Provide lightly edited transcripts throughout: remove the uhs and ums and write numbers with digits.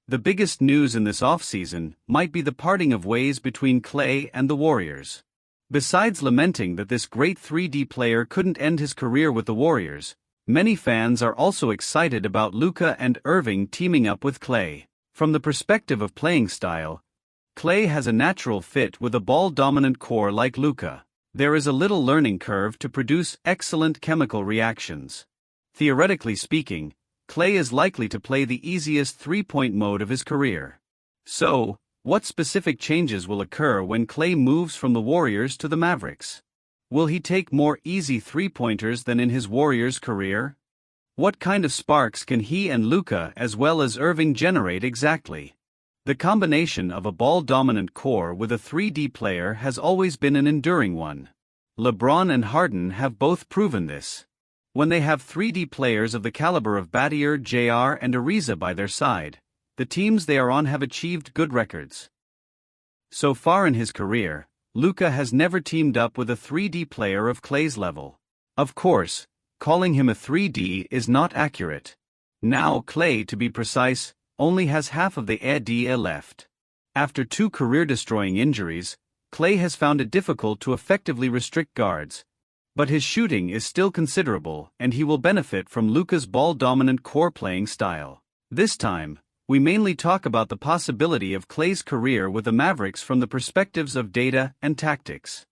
The biggest news in this offseason might be the parting of ways between Klay and the Warriors. Besides lamenting that this great 3D player couldn't end his career with the Warriors, many fans are also excited about Luka and Irving teaming up with Klay. From the perspective of playing style, Klay has a natural fit with a ball-dominant core like Luka. There is a little learning curve to produce excellent chemical reactions. Theoretically speaking, Klay is likely to play the easiest three-point mode of his career. So, what specific changes will occur when Klay moves from the Warriors to the Mavericks? Will he take more easy three-pointers than in his Warriors career? What kind of sparks can he and Luka as well as Irving generate exactly? The combination of a ball-dominant core with a 3D player has always been an enduring one. LeBron and Harden have both proven this. When they have 3D players of the caliber of Battier, JR and Ariza by their side, the teams they are on have achieved good records. So far in his career, Luka has never teamed up with a 3D player of Klay's level. Of course, calling him a 3D is not accurate. Now Klay, to be precise, only has half of the idea left. After 2 career-destroying injuries, Klay has found it difficult to effectively restrict guards. But his shooting is still considerable and he will benefit from Luka's ball-dominant core playing style. This time, we mainly talk about the possibility of Klay's career with the Mavericks from the perspectives of data and tactics.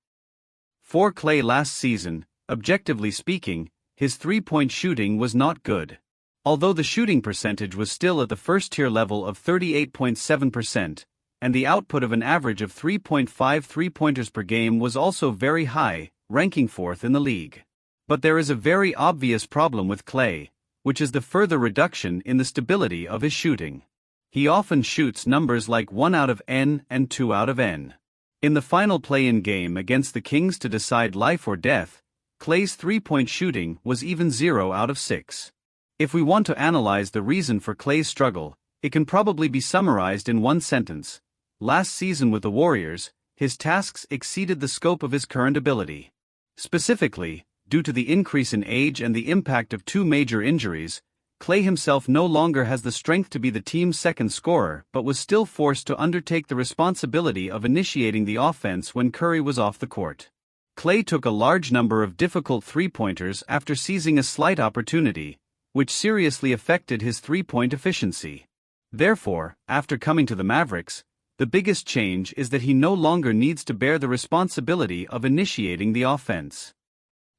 For Klay last season, objectively speaking, his three-point shooting was not good. Although the shooting percentage was still at the first-tier level of 38.7%, and the output of an average of 3.5 three-pointers per game was also very high, ranking 4th in the league. But there is a very obvious problem with Klay, which is the further reduction in the stability of his shooting. He often shoots numbers like 1 out of n and 2 out of n. In the final play-in game against the Kings to decide life or death, Klay's three-point shooting was even 0 out of 6. If we want to analyze the reason for Klay's struggle, it can probably be summarized in one sentence. Last season with the Warriors, his tasks exceeded the scope of his current ability. Specifically, due to the increase in age and the impact of 2 major injuries, Klay himself no longer has the strength to be the team's second scorer but was still forced to undertake the responsibility of initiating the offense when Curry was off the court. Klay took a large number of difficult three-pointers after seizing a slight opportunity, which seriously affected his three-point efficiency. Therefore, after coming to the Mavericks, the biggest change is that he no longer needs to bear the responsibility of initiating the offense.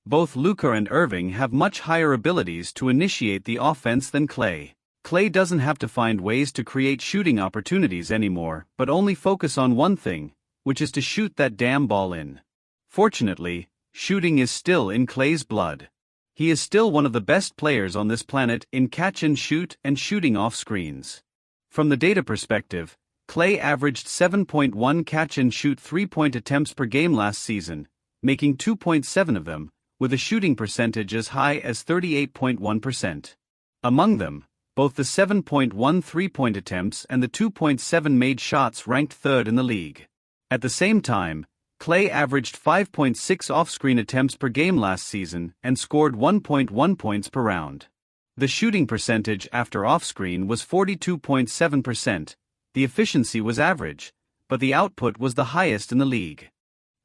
Both Luka and Irving have much higher abilities to initiate the offense than Klay. Klay doesn't have to find ways to create shooting opportunities anymore, but only focus on one thing, which is to shoot that damn ball in. Fortunately, shooting is still in Klay's blood. He is still one of the best players on this planet in catch and shoot and shooting off screens. From the data perspective, Klay averaged 7.1 catch and shoot three-point attempts per game last season, making 2.7 of them, with a shooting percentage as high as 38.1%. Among them, both the 7.1 three-point attempts and the 2.7 made shots ranked 3rd in the league. At the same time, Klay averaged 5.6 off-screen attempts per game last season and scored 1.1 points per round. The shooting percentage after off-screen was 42.7%, the efficiency was average, but the output was the highest in the league.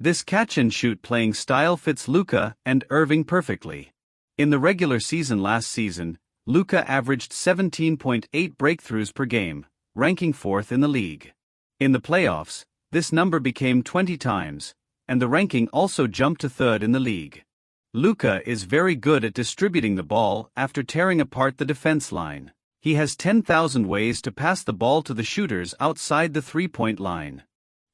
This catch-and-shoot playing style fits Luka and Irving perfectly. In the regular season last season, Luka averaged 17.8 breakthroughs per game, ranking 4th in the league. In the playoffs, this number became 20 times, and the ranking also jumped to 3rd in the league. Luka is very good at distributing the ball after tearing apart the defense line. He has 10,000 ways to pass the ball to the shooters outside the three-point line.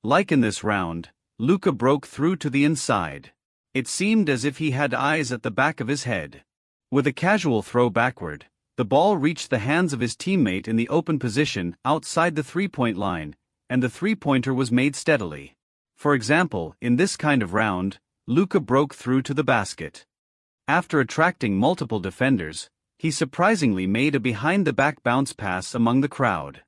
Like in this round, Luka broke through to the inside. It seemed as if he had eyes at the back of his head. With a casual throw backward, the ball reached the hands of his teammate in the open position outside the three-point line, and the three-pointer was made steadily. For example, in this kind of round, Luka broke through to the basket. After attracting multiple defenders, he surprisingly made a behind-the-back bounce pass among the crowd.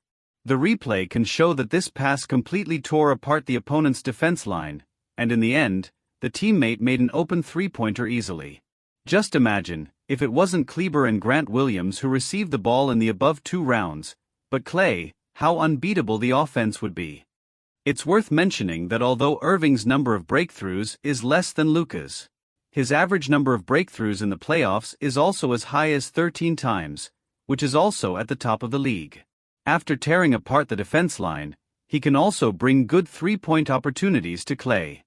The replay can show that this pass completely tore apart the opponent's defense line, and in the end, the teammate made an open three-pointer easily. Just imagine, if it wasn't Kleber and Grant Williams who received the ball in the above 2 rounds, but Klay, how unbeatable the offense would be. It's worth mentioning that although Irving's number of breakthroughs is less than Luka's, his average number of breakthroughs in the playoffs is also as high as 13 times, which is also at the top of the league. After tearing apart the defense line, he can also bring good three-point opportunities to Klay.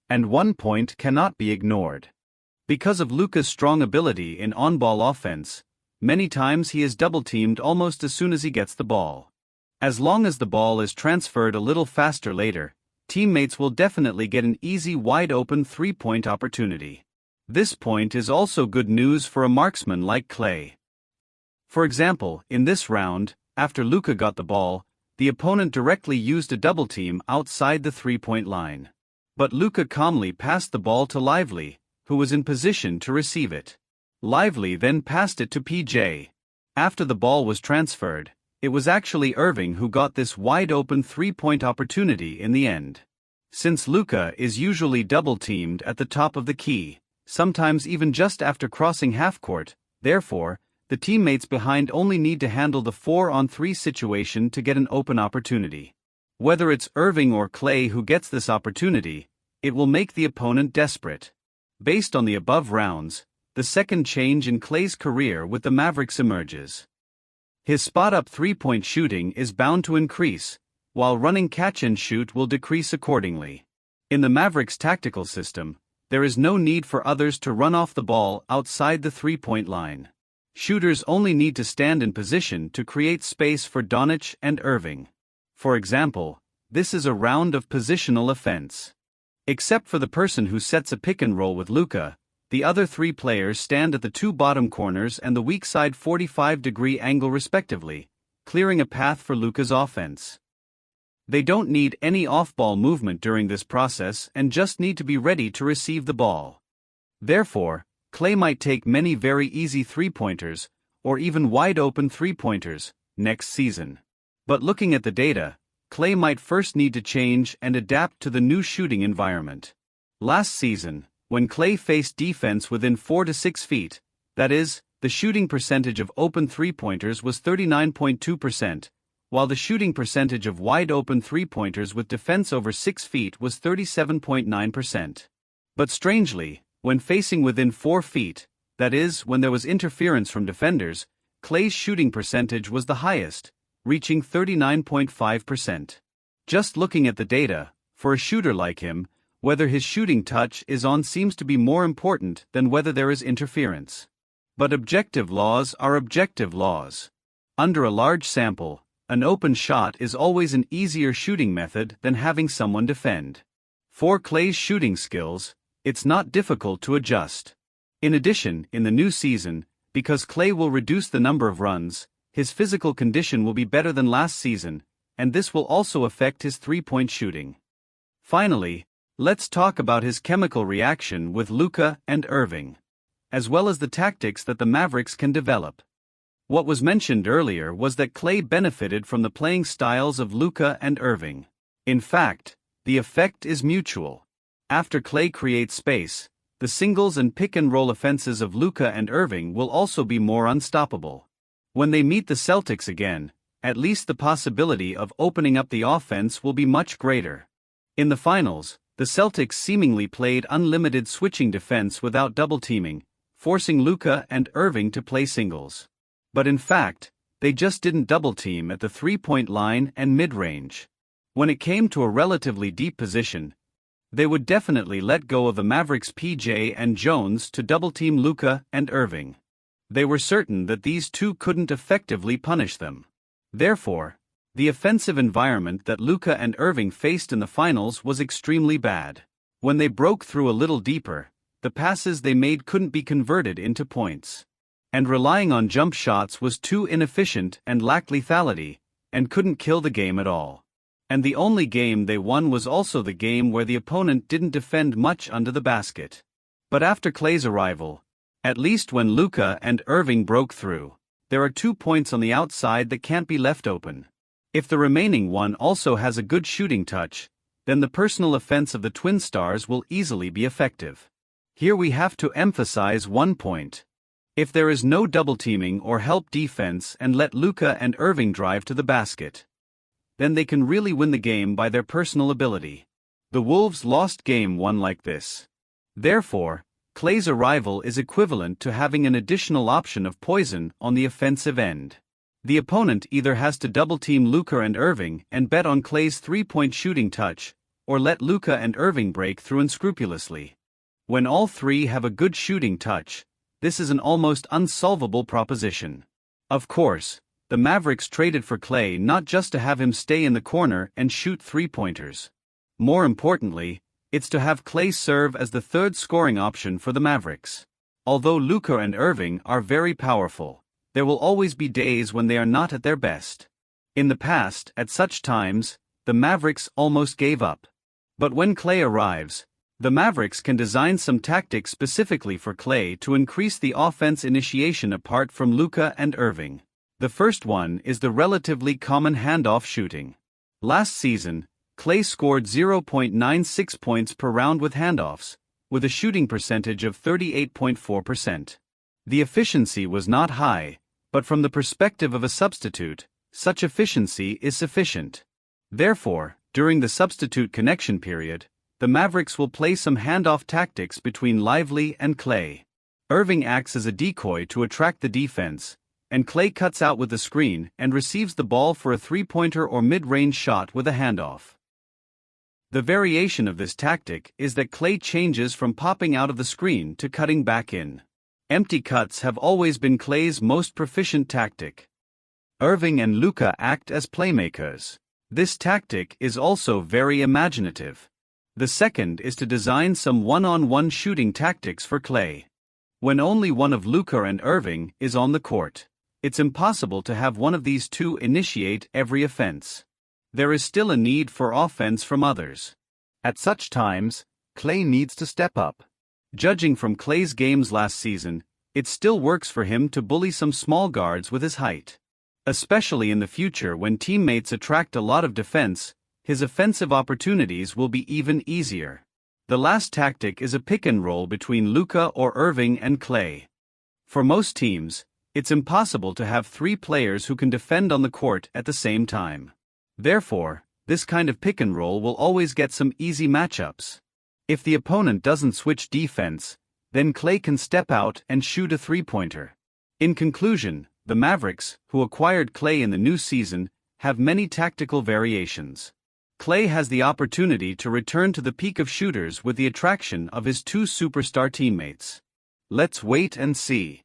And one point cannot be ignored. Because of Luka's strong ability in on-ball offense, many times he is double-teamed almost as soon as he gets the ball. As long as the ball is transferred a little faster later, teammates will definitely get an easy wide-open three-point opportunity. This point is also good news for a marksman like Klay. For example, in this round, after Luka got the ball, the opponent directly used a double-team outside the three-point line. But Luka calmly passed the ball to Lively, who was in position to receive it. Lively then passed it to PJ. After the ball was transferred, it was actually Irving who got this wide-open three-point opportunity in the end. Since Luka is usually double-teamed at the top of the key, sometimes even just after crossing half-court, therefore, the teammates behind only need to handle the 4-on-3 situation to get an open opportunity. Whether it's Irving or Klay who gets this opportunity, it will make the opponent desperate. Based on the above rounds, the second change in Klay's career with the Mavericks emerges. His spot-up three-point shooting is bound to increase, while running catch-and-shoot will decrease accordingly. In the Mavericks' tactical system, there is no need for others to run off the ball outside the three-point line. Shooters only need to stand in position to create space for Doncic and Irving. For example, this is a round of positional offense. Except for the person who sets a pick-and-roll with Luka, the other three players stand at the two bottom corners and the weak side 45-degree angle respectively, clearing a path for Luka's offense. They don't need any off-ball movement during this process and just need to be ready to receive the ball. Therefore, Klay might take many very easy three-pointers, or even wide-open three-pointers, next season. But looking at the data, Klay might first need to change and adapt to the new shooting environment. Last season, when Klay faced defense within 4 to 6 feet, that is, the shooting percentage of open three-pointers was 39.2%, while the shooting percentage of wide-open three-pointers with defense over 6 feet was 37.9%. But strangely, when facing within 4 feet, that is, when there was interference from defenders, Klay's shooting percentage was the highest, reaching 39.5%. Just looking at the data, for a shooter like him, whether his shooting touch is on seems to be more important than whether there is interference. But objective laws are objective laws. Under a large sample, an open shot is always an easier shooting method than having someone defend. For Klay's shooting skills, it's not difficult to adjust. In addition, in the new season, because Klay will reduce the number of runs, his physical condition will be better than last season, and this will also affect his three-point shooting. Finally, let's talk about his chemical reaction with Luka and Irving, as well as the tactics that the Mavericks can develop. What was mentioned earlier was that Klay benefited from the playing styles of Luka and Irving. In fact, the effect is mutual. After Klay creates space, the singles and pick-and-roll offenses of Luka and Irving will also be more unstoppable. When they meet the Celtics again, at least the possibility of opening up the offense will be much greater. In the finals, the Celtics seemingly played unlimited switching defense without double-teaming, forcing Luka and Irving to play singles. But in fact, they just didn't double-team at the three-point line and mid-range. When it came to a relatively deep position, they would definitely let go of the Mavericks' PJ and Jones to double-team Luka and Irving. They were certain that these two couldn't effectively punish them. Therefore, the offensive environment that Luka and Irving faced in the finals was extremely bad. When they broke through a little deeper, the passes they made couldn't be converted into points. And relying on jump shots was too inefficient and lacked lethality, and couldn't kill the game at all. And the only game they won was also the game where the opponent didn't defend much under the basket. But after Klay's arrival, at least when Luka and Irving broke through, there are 2 points on the outside that can't be left open. If the remaining one also has a good shooting touch, then the personal offense of the twin stars will easily be effective. Here we have to emphasize one point. If there is no double-teaming or help defense and let Luka and Irving drive to the basket, then they can really win the game by their personal ability. The Wolves lost Game 1 like this. Therefore, Klay's arrival is equivalent to having an additional option of poison on the offensive end. The opponent either has to double-team Luka and Irving and bet on Klay's three-point shooting touch, or let Luka and Irving break through unscrupulously. When all three have a good shooting touch, this is an almost unsolvable proposition. Of course, the Mavericks traded for Klay not just to have him stay in the corner and shoot three-pointers. More importantly, it's to have Klay serve as the third scoring option for the Mavericks. Although Luka and Irving are very powerful, there will always be days when they are not at their best. In the past, at such times, the Mavericks almost gave up. But when Klay arrives, the Mavericks can design some tactics specifically for Klay to increase the offense initiation apart from Luka and Irving. The first one is the relatively common handoff shooting. Last season, Klay scored 0.96 points per round with handoffs, with a shooting percentage of 38.4%. The efficiency was not high, but from the perspective of a substitute, such efficiency is sufficient. Therefore, during the substitute connection period, the Mavericks will play some handoff tactics between Lively and Klay. Irving acts as a decoy to attract the defense, and Klay cuts out with the screen and receives the ball for a three-pointer or mid-range shot with a handoff. The variation of this tactic is that Klay changes from popping out of the screen to cutting back in. Empty cuts have always been Klay's most proficient tactic. Irving and Luka act as playmakers. This tactic is also very imaginative. The second is to design some one-on-one shooting tactics for Klay. When only one of Luka and Irving is on the court, it's impossible to have one of these two initiate every offense. There is still a need for offense from others. At such times, Klay needs to step up. Judging from Klay's games last season, it still works for him to bully some small guards with his height. Especially in the future when teammates attract a lot of defense, his offensive opportunities will be even easier. The last tactic is a pick and roll between Luka or Irving and Klay. For most teams, it's impossible to have three players who can defend on the court at the same time. Therefore, this kind of pick and roll will always get some easy matchups. If the opponent doesn't switch defense, then Klay can step out and shoot a three-pointer. In conclusion, the Mavericks, who acquired Klay in the new season, have many tactical variations. Klay has the opportunity to return to the peak of shooters with the attraction of his two superstar teammates. Let's wait and see.